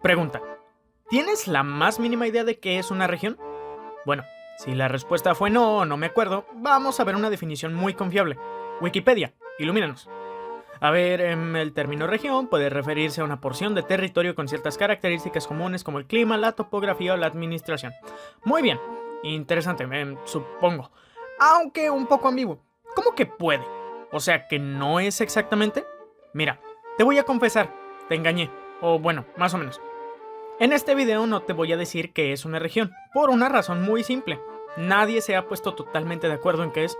Pregunta: ¿tienes la más mínima idea de qué es una región? Bueno, si la respuesta fue no o no me acuerdo, vamos a ver una definición muy confiable. Wikipedia, ilumínanos. A ver, el término región puede referirse a una porción de territorio con ciertas características comunes como el clima, la topografía o la administración. Muy bien, interesante, supongo. Aunque un poco ambiguo. ¿Cómo que puede? O sea, ¿que no es exactamente? Mira, te voy a confesar, te engañé. O bueno, más o menos. En este video no te voy a decir qué es una región, por una razón muy simple. Nadie se ha puesto totalmente de acuerdo en qué es.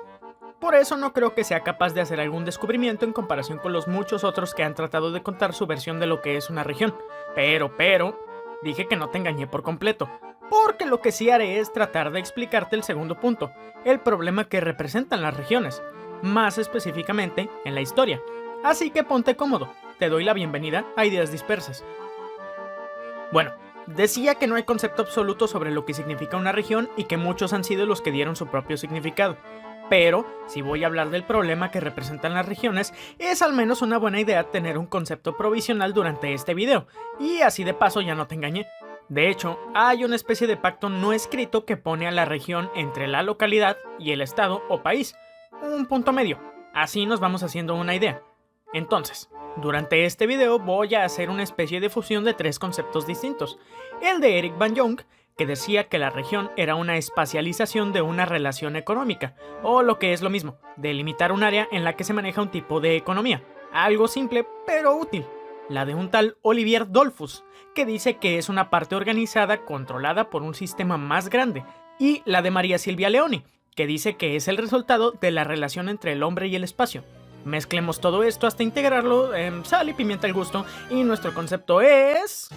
Por eso no creo que sea capaz de hacer algún descubrimiento en comparación con los muchos otros que han tratado de contar su versión de lo que es una región. Pero, dije que no te engañé por completo. Porque lo que sí haré es tratar de explicarte el segundo punto, el problema que representan las regiones, más específicamente en la historia. Así que ponte cómodo, te doy la bienvenida a Ideas Dispersas. Bueno, decía que no hay concepto absoluto sobre lo que significa una región y que muchos han sido los que dieron su propio significado. Pero, si voy a hablar del problema que representan las regiones, es al menos una buena idea tener un concepto provisional durante este video, y así de paso ya no te engañé. De hecho, hay una especie de pacto no escrito que pone a la región entre la localidad y el estado o país, un punto medio. Así nos vamos haciendo una idea. Entonces, durante este video voy a hacer una especie de fusión de tres conceptos distintos. El de Eric Van Jong, que decía que la región era una espacialización de una relación económica, o lo que es lo mismo, delimitar un área en la que se maneja un tipo de economía. Algo simple, pero útil. La de un tal Olivier Dolphus, que dice que es una parte organizada controlada por un sistema más grande. Y la de María Silvia Leoni, que dice que es el resultado de la relación entre el hombre y el espacio. Mezclemos todo esto hasta integrarlo, sal y pimienta al gusto, y nuestro concepto es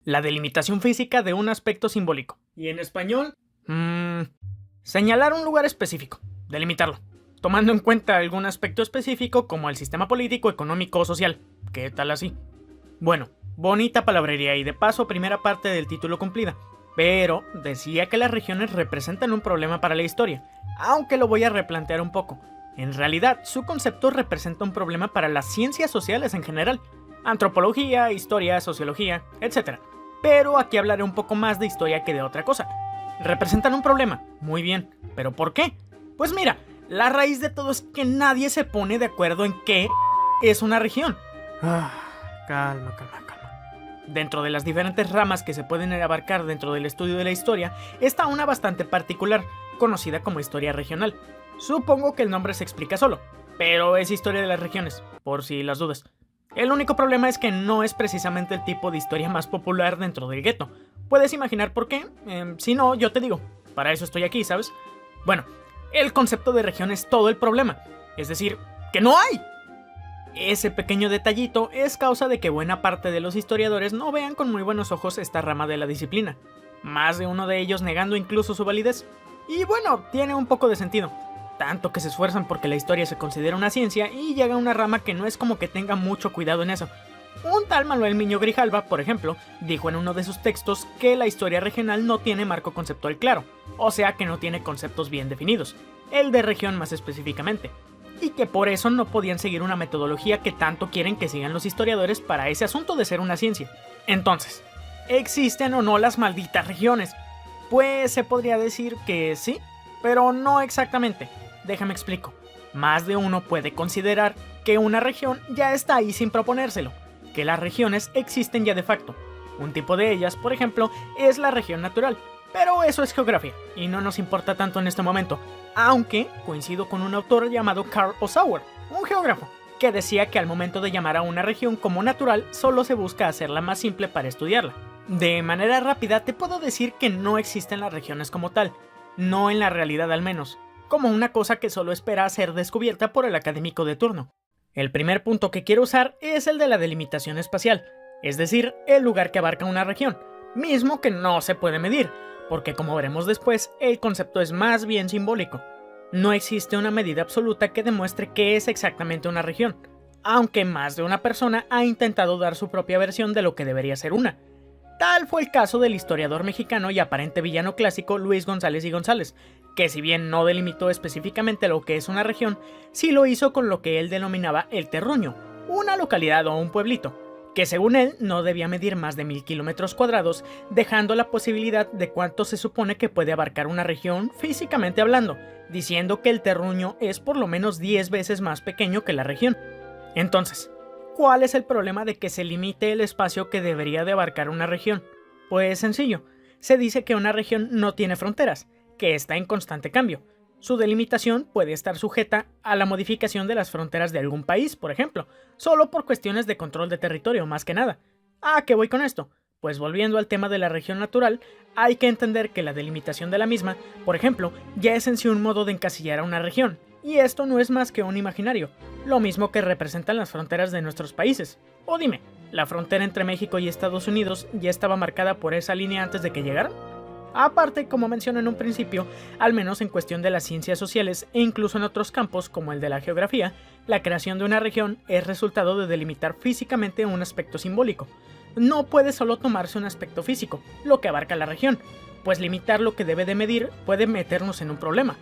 la delimitación física de un aspecto simbólico. ¿Y en español? Señalar un lugar específico, delimitarlo, tomando en cuenta algún aspecto específico como el sistema político, económico o social. ¿Qué tal así? Bueno, bonita palabrería y de paso primera parte del título cumplida. Pero decía que las regiones representan un problema para la historia, aunque lo voy a replantear un poco. En realidad, su concepto representa un problema para las ciencias sociales en general. Antropología, historia, sociología, etc. Pero aquí hablaré un poco más de historia que de otra cosa. ¿Representan un problema? Muy bien. ¿Pero por qué? Pues mira, la raíz de todo es que nadie se pone de acuerdo en qué es una región. Calma. Dentro de las diferentes ramas que se pueden abarcar dentro del estudio de la historia, está una bastante particular, conocida como historia regional. Supongo que el nombre se explica solo, pero es historia de las regiones, por si las dudas. El único problema es que no es precisamente el tipo de historia más popular dentro del gueto. ¿Puedes imaginar por qué? Si no, yo te digo. Para eso estoy aquí, ¿sabes? Bueno, el concepto de región es todo el problema. Es decir, ¡que no hay! Ese pequeño detallito es causa de que buena parte de los historiadores no vean con muy buenos ojos esta rama de la disciplina. Más de uno de ellos negando incluso su validez. Y bueno, tiene un poco de sentido. Tanto que se esfuerzan porque la historia se considera una ciencia y llega a una rama que no es como que tenga mucho cuidado en eso. Un tal Manuel Miño Grijalva, por ejemplo, dijo en uno de sus textos que la historia regional no tiene marco conceptual claro, o sea que no tiene conceptos bien definidos, el de región más específicamente, y que por eso no podían seguir una metodología que tanto quieren que sigan los historiadores para ese asunto de ser una ciencia. Entonces, ¿existen o no las malditas regiones? Pues se podría decir que sí, pero no exactamente. Déjame explico. Más de uno puede considerar que una región ya está ahí sin proponérselo, que las regiones existen ya de facto. Un tipo de ellas, por ejemplo, es la región natural, pero eso es geografía, y no nos importa tanto en este momento, aunque coincido con un autor llamado Karl Ossauer, un geógrafo, que decía que al momento de llamar a una región como natural, solo se busca hacerla más simple para estudiarla. De manera rápida te puedo decir que no existen las regiones como tal, no en la realidad al menos, como una cosa que solo espera ser descubierta por el académico de turno. El primer punto que quiero usar es el de la delimitación espacial, es decir, el lugar que abarca una región, mismo que no se puede medir, porque como veremos después, el concepto es más bien simbólico. No existe una medida absoluta que demuestre qué es exactamente una región, aunque más de una persona ha intentado dar su propia versión de lo que debería ser una. Tal fue el caso del historiador mexicano y aparente villano clásico Luis González y González, que si bien no delimitó específicamente lo que es una región, sí lo hizo con lo que él denominaba el terruño, una localidad o un pueblito, que según él no debía medir más de 1000 kilómetros cuadrados, dejando la posibilidad de cuánto se supone que puede abarcar una región físicamente hablando, diciendo que el terruño es por lo menos 10 veces más pequeño que la región. Entonces, ¿cuál es el problema de que se limite el espacio que debería de abarcar una región? Pues sencillo, se dice que una región no tiene fronteras, que está en constante cambio. Su delimitación puede estar sujeta a la modificación de las fronteras de algún país, por ejemplo, solo por cuestiones de control de territorio más que nada. ¿A qué voy con esto? Pues volviendo al tema de la región natural, hay que entender que la delimitación de la misma, por ejemplo, ya es en sí un modo de encasillar a una región, y esto no es más que un imaginario, lo mismo que representan las fronteras de nuestros países. O dime, ¿la frontera entre México y Estados Unidos ya estaba marcada por esa línea antes de que llegaran? Aparte, como mencioné en un principio, al menos en cuestión de las ciencias sociales e incluso en otros campos como el de la geografía, la creación de una región es resultado de delimitar físicamente un aspecto simbólico. No puede solo tomarse un aspecto físico, lo que abarca la región, pues limitar lo que debe de medir puede meternos en un problema.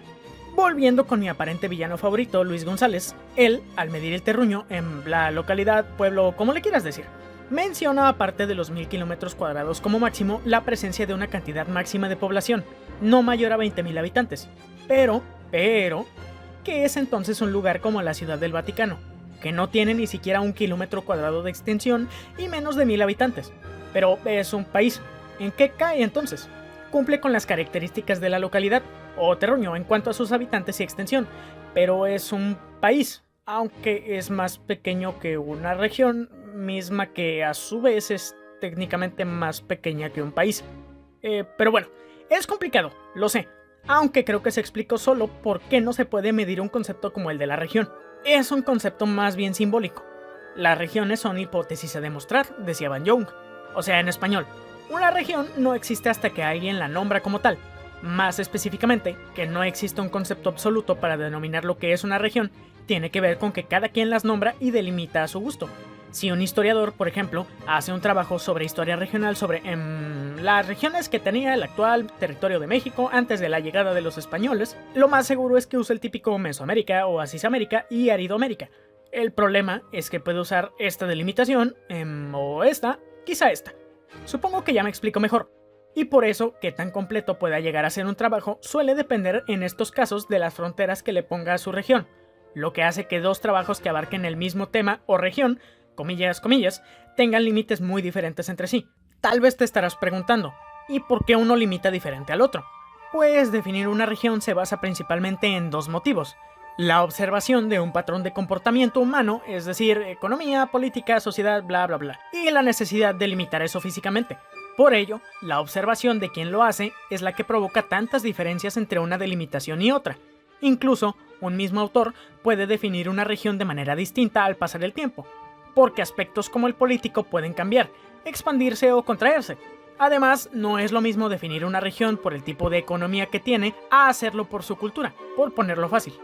Volviendo con mi aparente villano favorito, Luis González, él, al medir el terruño en la localidad, pueblo, como le quieras decir, menciona, aparte de los 1000 kilómetros cuadrados como máximo, la presencia de una cantidad máxima de población, no mayor a 20.000 habitantes. Pero, ¿qué es entonces un lugar como la Ciudad del Vaticano? Que no tiene ni siquiera 1 kilómetro cuadrado de extensión y menos de 1000 habitantes. Pero es un país. ¿En qué cae entonces? Cumple con las características de la localidad, o terruño en cuanto a sus habitantes y extensión, pero es un país, aunque es más pequeño que una región misma que a su vez es técnicamente más pequeña que un país. Pero bueno, es complicado, lo sé, aunque creo que se explicó solo por qué no se puede medir un concepto como el de la región. Es un concepto más bien simbólico. Las regiones son hipótesis a demostrar, decía Van Jung. O sea, en español, una región no existe hasta que alguien la nombra como tal. Más específicamente, que no existe un concepto absoluto para denominar lo que es una región, tiene que ver con que cada quien las nombra y delimita a su gusto. Si un historiador, por ejemplo, hace un trabajo sobre historia regional sobre las regiones que tenía el actual territorio de México antes de la llegada de los españoles, lo más seguro es que use el típico Mesoamérica o Asisamérica y Aridoamérica. El problema es que puede usar esta delimitación, o esta, quizá esta. Supongo que ya me explico mejor. Y por eso, que tan completo pueda llegar a ser un trabajo suele depender en estos casos de las fronteras que le ponga a su región, lo que hace que dos trabajos que abarquen el mismo tema o región, comillas, comillas, tengan límites muy diferentes entre sí. Tal vez te estarás preguntando, ¿y por qué uno limita diferente al otro? Pues definir una región se basa principalmente en dos motivos: la observación de un patrón de comportamiento humano, es decir, economía, política, sociedad, bla bla bla, y la necesidad de limitar eso físicamente. Por ello, la observación de quien lo hace es la que provoca tantas diferencias entre una delimitación y otra. Incluso, un mismo autor puede definir una región de manera distinta al pasar el tiempo, porque aspectos como el político pueden cambiar, expandirse o contraerse. Además, no es lo mismo definir una región por el tipo de economía que tiene a hacerlo por su cultura, por ponerlo fácil.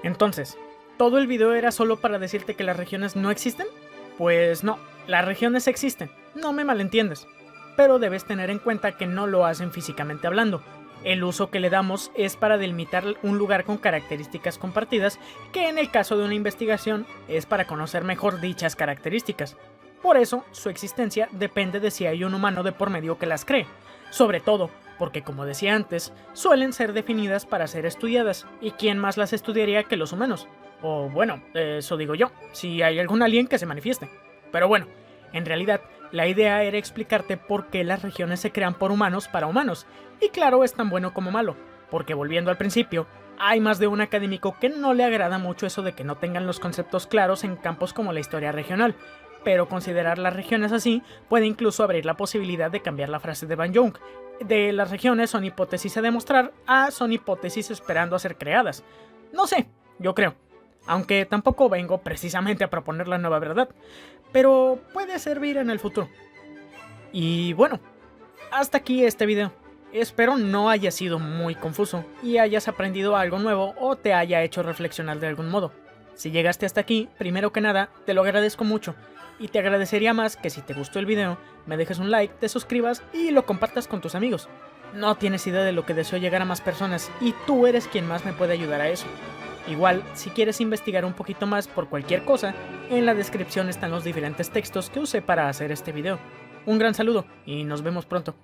Entonces, ¿todo el video era solo para decirte que las regiones no existen? Pues no, las regiones existen, no me malentiendes. Pero debes tener en cuenta que no lo hacen físicamente hablando. El uso que le damos es para delimitar un lugar con características compartidas, que en el caso de una investigación es para conocer mejor dichas características. Por eso, su existencia depende de si hay un humano de por medio que las cree, sobre todo porque, como decía antes, suelen ser definidas para ser estudiadas, y ¿quién más las estudiaría que los humanos? O bueno, eso digo yo, si hay algún alien que se manifieste. Pero bueno, en realidad, la idea era explicarte por qué las regiones se crean por humanos para humanos, y claro, es tan bueno como malo, porque volviendo al principio, hay más de un académico que no le agrada mucho eso de que no tengan los conceptos claros en campos como la historia regional, pero considerar las regiones así puede incluso abrir la posibilidad de cambiar la frase de Van Jung, de las regiones son hipótesis a demostrar a son hipótesis esperando a ser creadas. No sé, yo creo. Aunque tampoco vengo precisamente a proponer la nueva verdad, pero puede servir en el futuro. Y bueno, hasta aquí este video. Espero no haya sido muy confuso y hayas aprendido algo nuevo o te haya hecho reflexionar de algún modo. Si llegaste hasta aquí, primero que nada, te lo agradezco mucho, y te agradecería más que si te gustó el video, me dejes un like, te suscribas y lo compartas con tus amigos. No tienes idea de lo que deseo llegar a más personas y tú eres quien más me puede ayudar a eso. Igual, si quieres investigar un poquito más por cualquier cosa, en la descripción están los diferentes textos que usé para hacer este video. Un gran saludo y nos vemos pronto.